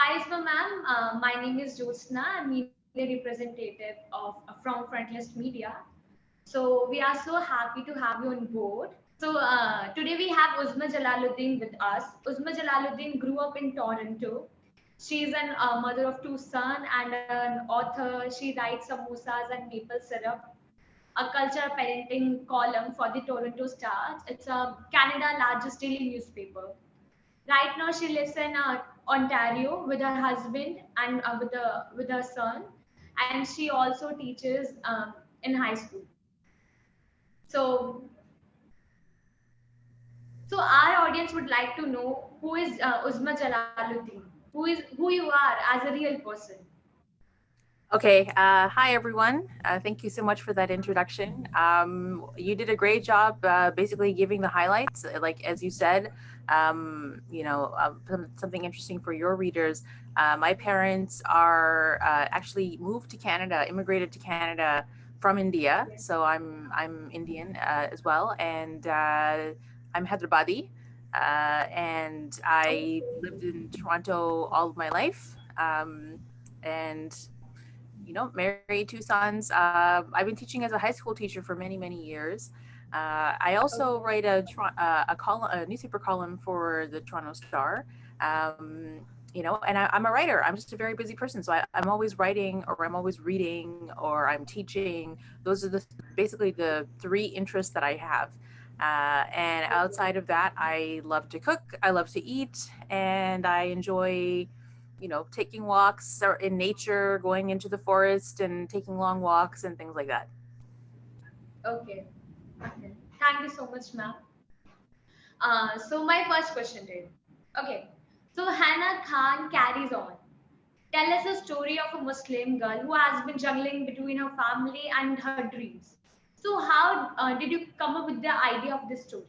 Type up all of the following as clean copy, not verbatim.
Hi, Isma ma'am. My name is Jyotsna. I'm media representative from Frontlist Media. So we are so happy to have you on board. So today we have Uzma Jalaluddin with us. Uzma Jalaluddin grew up in Toronto. She's a mother of two sons and an author. She writes samosas and maple syrup, a culture parenting column for the Toronto Star. It's a Canada largest daily newspaper. Right now, she lives in Ontario with her husband and with her son, and she also teaches in high school. So, so our audience would like to know who is Uzma Jalaluddin, who you are as a real person. Okay, hi everyone. Thank you so much for that introduction. You did a great job, basically giving the highlights, like as you said. Something interesting for your readers. My parents are actually moved to Canada, immigrated to Canada from India, Okay. so I'm Indian as well, and I'm Hyderabadi, and I lived in Toronto all of my life. And married, two sons. I've been teaching as a high school teacher for many, many years. I also Okay. write a newspaper column for the Toronto Star. And I'm a writer. I'm just a very busy person, so I'm always writing, or I'm always reading, or I'm teaching. Those are basically the three interests that I have. And outside of that, I love to cook. I love to eat, and I enjoy taking walks or in nature, going into the forest and taking long walks and things like that. Okay. Okay. Thank you so much, ma'am. So my first question to you. Okay. So Hana Khan carries on. Tell us a story of a Muslim girl who has been juggling between her family and her dreams. So, how did you come up with the idea of this story?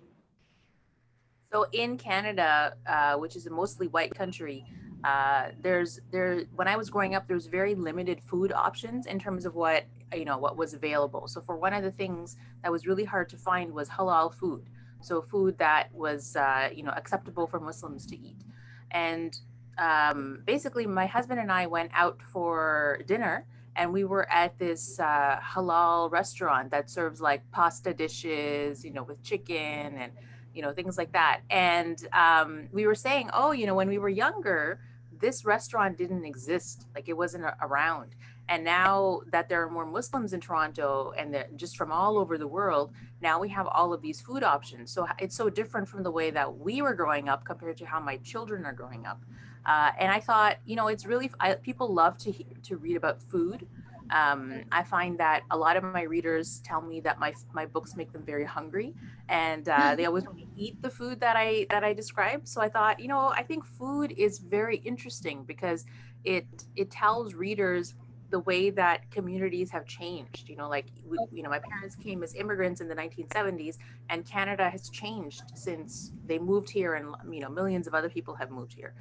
So in Canada, which is a mostly white country, when I was growing up, there's very limited food options in terms of what was available. So for one of the things that was really hard to find was halal food. So food that was acceptable for Muslims to eat. And basically, my husband and I went out for dinner, and we were at this halal restaurant that serves like pasta dishes, with chicken and things like that. And we were saying, oh, when we were younger, this restaurant didn't exist, like it wasn't around. And now that there are more Muslims in Toronto, and they're just from all over the world, now we have all of these food options. So it's so different from the way that we were growing up compared to how my children are growing up. And I thought, it's really people love to read about food. I find that a lot of my readers tell me that my books make them very hungry, and they always want to eat the food that I describe. So I thought, I think food is very interesting because it it tells readers the way that communities have changed. My parents came as immigrants in the 1970s, and Canada has changed since they moved here, and millions of other people have moved here.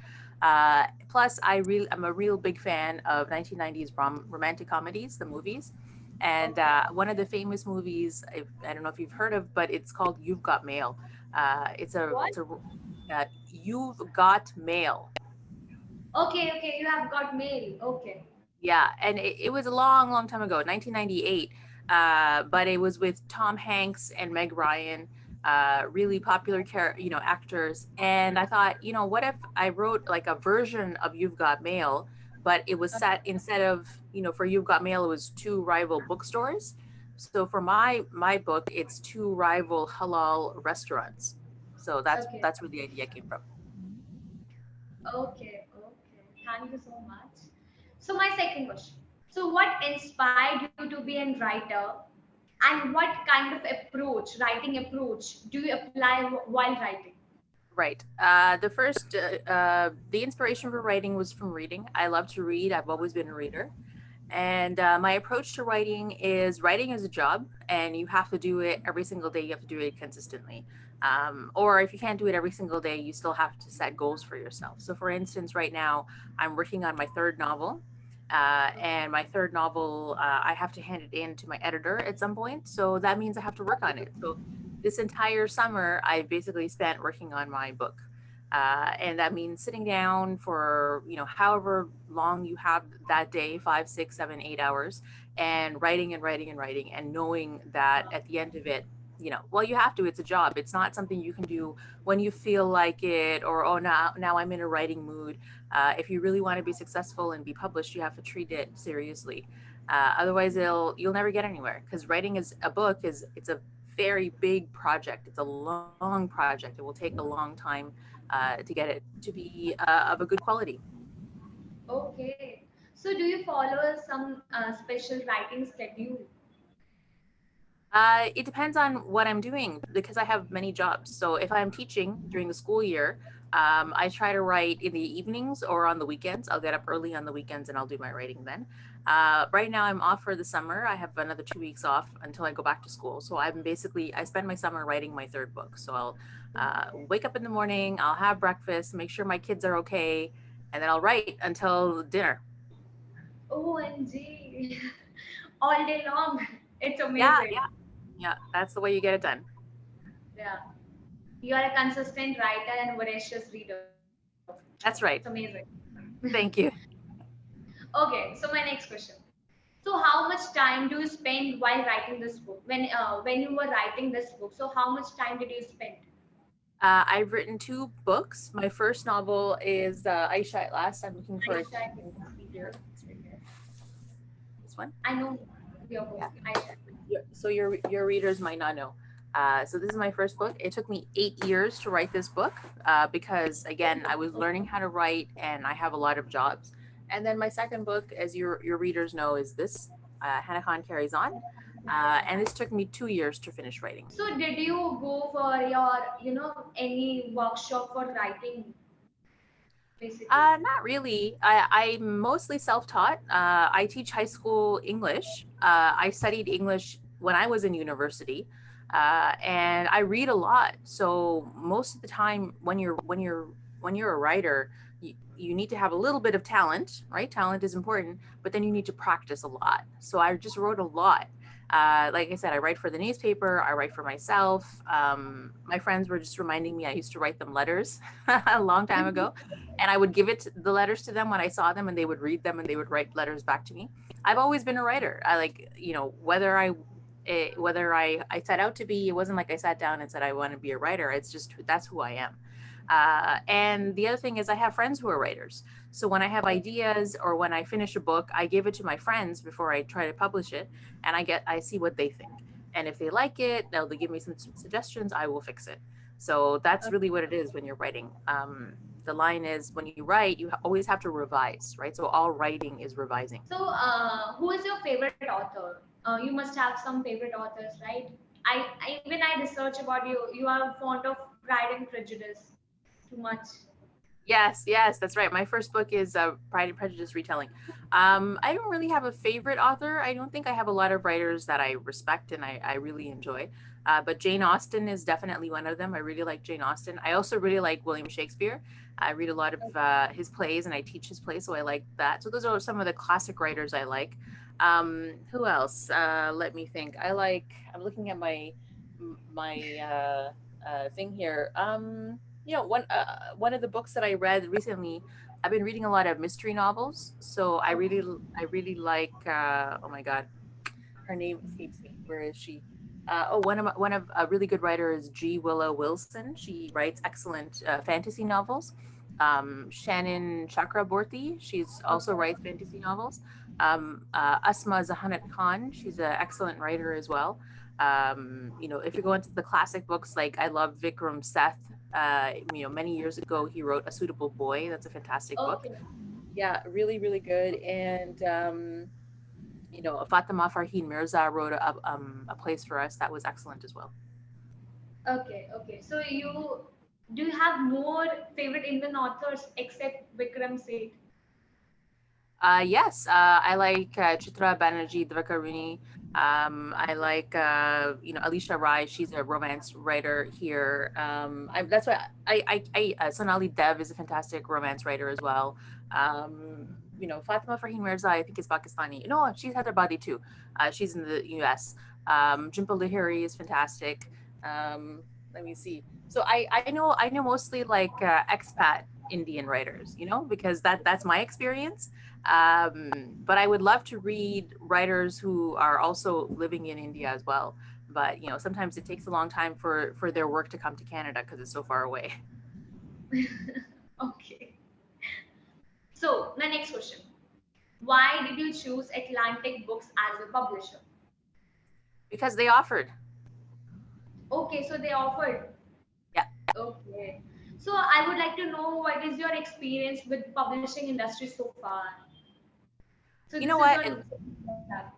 Plus, I'm a real big fan of 1990s romantic comedies, the movies. And Okay. one of the famous movies, I don't know if you've heard of, but it's called You've Got Mail. What? You've Got Mail. Okay, okay, you have got mail. Okay. Yeah, and it was a long, long time ago, 1998. But it was with Tom Hanks and Meg Ryan, really popular actors. And I thought, what if I wrote like a version of You've Got Mail, but it was set instead of, for You've Got Mail, it was two rival bookstores. So for my book, it's two rival halal restaurants. So Okay. that's where the idea came from. Okay. Okay. Thank you so much. So my second question. So what inspired you to be a writer, and what kind of writing approach, do you apply while writing? Right. The inspiration for writing was from reading. I love to read. I've always been a reader. And my approach to writing is a job, and you have to do it every single day. You have to do it consistently. Or if you can't do it every single day, you still have to set goals for yourself. So, for instance, right now, I'm working on my third novel. And my third novel, I have to hand it in to my editor at some point. So that means I have to work on it. So this entire summer, I basically spent working on my book. And that means sitting down for, however long you have that day, 5, 6, 7, 8 hours, and writing and writing and writing, and knowing that at the end of it, well, you have to. It's a job. It's not something you can do when you feel like it, or oh, now I'm in a writing mood. If you really want to be successful and be published, you have to treat it seriously. Otherwise, you'll never get anywhere. Because writing is a book is it's a very big project. It's a long project. It will take a long time to get it to be of a good quality. Okay. So do you follow some special writing schedule? It depends on what I'm doing because I have many jobs. So if I'm teaching during the school year, I try to write in the evenings or on the weekends. I'll get up early on the weekends and I'll do my writing then. Right now, I'm off for the summer. I have another 2 weeks off until I go back to school. So I spend my summer writing my third book. So I'll wake up in the morning, I'll have breakfast, make sure my kids are okay, and then I'll write until dinner. OMG. All day long. It's Yeah, amazing. yeah, yeah. That's the way you get it done. Yeah. You are a consistent writer and voracious reader. It's That's amazing. right. Thank you. Okay, so my next question. So how much time do you spend while writing this book? When you were writing this book, so how much time did you spend? I've written two books. My first novel is Aisha at Last. I'm looking for it. Aisha, Here. It's right here. This one? I know your book, Yeah. Aisha. So your readers might not know. So this is my first book. It took me 8 years to write this book because again I was learning how to write and I have a lot of jobs. And then my second book, as your readers know, is this Hana Khan Carries on. And this took me 2 years to finish writing. So did you go for your, any workshop for writing, basically? Not really. I'm mostly self-taught. I teach high school English. I studied English when I was in university, and I read a lot. So most of the time, when you're a writer, you need to have a little bit of talent, right? Talent is important, but then you need to practice a lot. So I just wrote a lot. Like I said, I write for the newspaper. I write for myself. My friends were just reminding me I used to write them letters a long time ago, and I would give the letters to them when I saw them, and they would read them, and they would write letters back to me. I've always been a writer. I like, whether I set out to be. It wasn't like I sat down and said I want to be a writer. It's just that's who I am. And the other thing is, I have friends who are writers. So when I have ideas or when I finish a book, I give it to my friends before I try to publish it, and I see what they think. And if they like it, they'll give me some suggestions. I will fix it. So that's really what it is when you're writing. The line is, when you write, you always have to revise, right? So all writing is revising. So who is your favorite author? You must have some favorite authors, right? Even I research about you. You are fond of Pride and Prejudice too much. Yes, yes, that's right. My first book is Pride and Prejudice retelling. I don't really have a favorite author. I don't think I have a lot of writers that I respect and I really enjoy. But Jane Austen is definitely one of them. I really like Jane Austen. I also really like William Shakespeare. I read a lot of his plays and I teach his plays, so I like that. So those are some of the classic writers I like. Who else? Let me think. I'm looking at my thing here. One of the books that I read recently, I've been reading a lot of mystery novels. So I really like. Oh my God, her name escapes me. Where is she? One of a really good writer is G. Willow Wilson. She writes excellent fantasy novels. Shannon Chakraborty, she's also writes fantasy novels. Asma Zahanat Khan, she's an excellent writer as well. If you go into the classic books, like I love Vikram Seth. Many years ago he wrote A Suitable Boy. That's a fantastic book. Okay. Yeah, really, really good. And Fatima Farheen Mirza wrote a place for us that was excellent as well. Okay. Okay. So you do you have more favorite Indian authors except Vikram Seth? Yes, I like Chitra Banerjee Dvakaruni. I like Alicia Rai. She's a romance writer here. That's why Sonali Dev is a fantastic romance writer as well. Fatima Farheen Mirza, I think is Pakistani. No, she's Hyderabadi too. She's in the U.S. Jhumpa Lahiri is fantastic. Let me see. So I know mostly like expat Indian writers, because that's my experience. But I would love to read writers who are also living in India as well. But sometimes it takes a long time for their work to come to Canada because it's so far away. Okay. So, my next question. Why did you choose Atlantic Books as a publisher? Because they offered. Okay, so they offered. Yeah. Okay. So, I would like to know what is your experience with publishing industry so far? So, You this know is what? your yeah.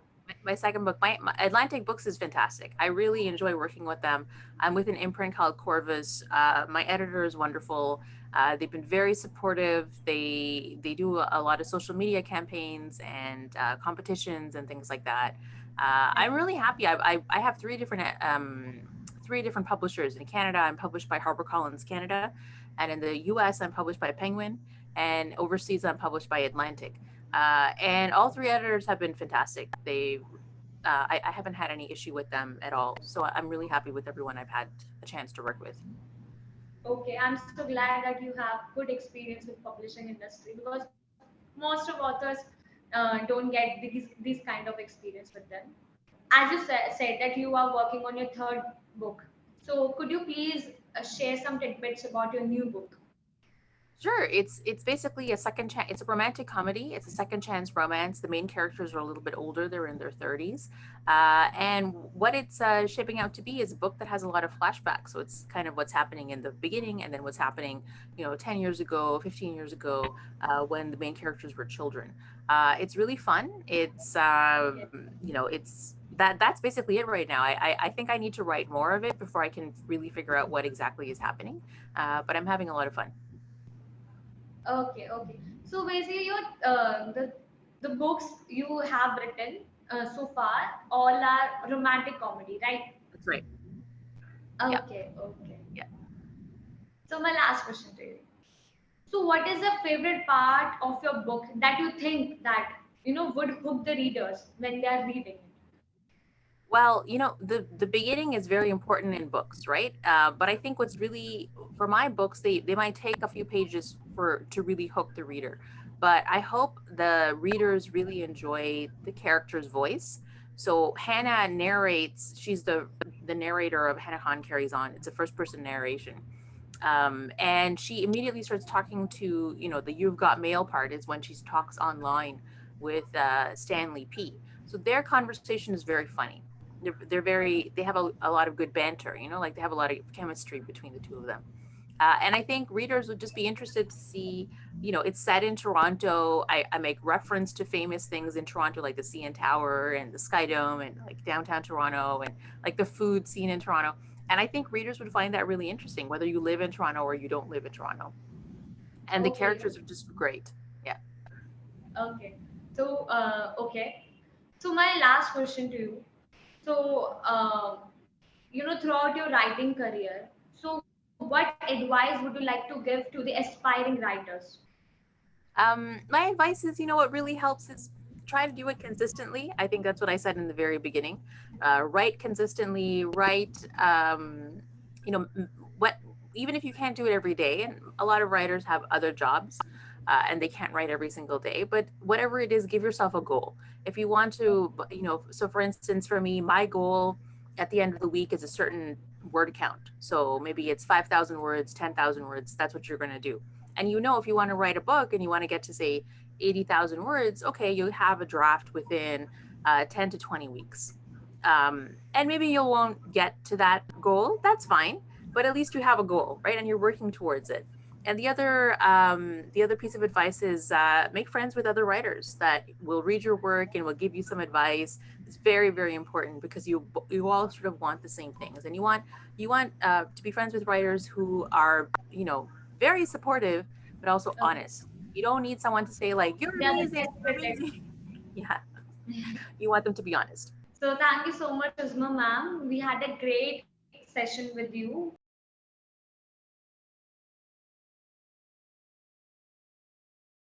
My second book, my Atlantic Books is fantastic. I really enjoy working with them. I'm with an imprint called Corvus. My editor is wonderful. They've been very supportive. They do a lot of social media campaigns and competitions and things like that. I'm really happy. I have three different publishers. In Canada, I'm published by HarperCollins Canada, and in the U.S., I'm published by Penguin, and overseas, I'm published by Atlantic. And all three editors have been fantastic. I haven't had any issue with them at all. So I'm really happy with everyone I've had a chance to work with. Okay, I'm so glad that you have good experience with publishing industry because most of authors don't get these kind of experience with them. As you said that you are working on your third book. So could you please share some tidbits about your new book? Sure, it's basically a second chance. It's a romantic comedy. It's a second chance romance. The main characters are a little bit older; they're in their 30s, and what it's shaping out to be is a book that has a lot of flashbacks. So it's kind of what's happening in the beginning, and then what's happening, 10 years ago, 15 years ago, when the main characters were children. It's really fun. It's that's basically it right now. I think I need to write more of it before I can really figure out what exactly is happening. But I'm having a lot of fun. Okay, okay. So basically, your the books you have written so far all are romantic comedy, right? That's right. Yeah. Okay, okay. Yeah. So my last question to you. So what is the favorite part of your book that you think that would hook the readers when they are reading it? Well, the beginning is very important in books, right? But I think what's really for my books, they might take a few pages for to really hook the reader. But I hope the readers really enjoy the character's voice. So Hannah narrates. She's the narrator of Hana Khan Carries on. It's a first person narration. And she immediately starts talking to the "you've got mail" part is when she talks online with Stanley P. So their conversation is very funny. They have a lot of good banter, like they have a lot of chemistry between the two of them. And I think readers would just be interested to see, it's set in Toronto. I make reference to famous things in Toronto, like the CN Tower and the Sky Dome and like downtown Toronto and like the food scene in Toronto. And I think readers would find that really interesting, whether you live in Toronto or you don't live in Toronto. And the Okay, characters are just great. Yeah. okay. So okay. So my last question to you. So throughout your writing career, so what advice would you like to give to the aspiring writers? My advice is, what really helps is try to do it consistently. I think that's what I said in the very beginning. Write consistently, write, you know, what, even if you can't do it every day, and a lot of writers have other jobs and they can't write every single day, but whatever it is, give yourself a goal. If you want to, so for instance, for me, my goal at the end of the week is a certain word count. So maybe it's 5,000 words, 10,000 words. That's what you're going to do. And if you want to write a book and you want to get to say 80,000 words, okay, you have a draft within 10 to 20 weeks. And maybe you won't get to that goal. That's fine, but at least you have a goal, right? And you're working towards it. And the other piece of advice is make friends with other writers that will read your work and will give you some advice. It's very, very important because you all sort of want the same things, and you want to be friends with writers who are very supportive but also Okay. honest. You don't need someone to say like you're Yeah, amazing, that's you're it. amazing. Yeah, you want them to be honest. So thank you so much, Uzma ma'am. We had a great session with you.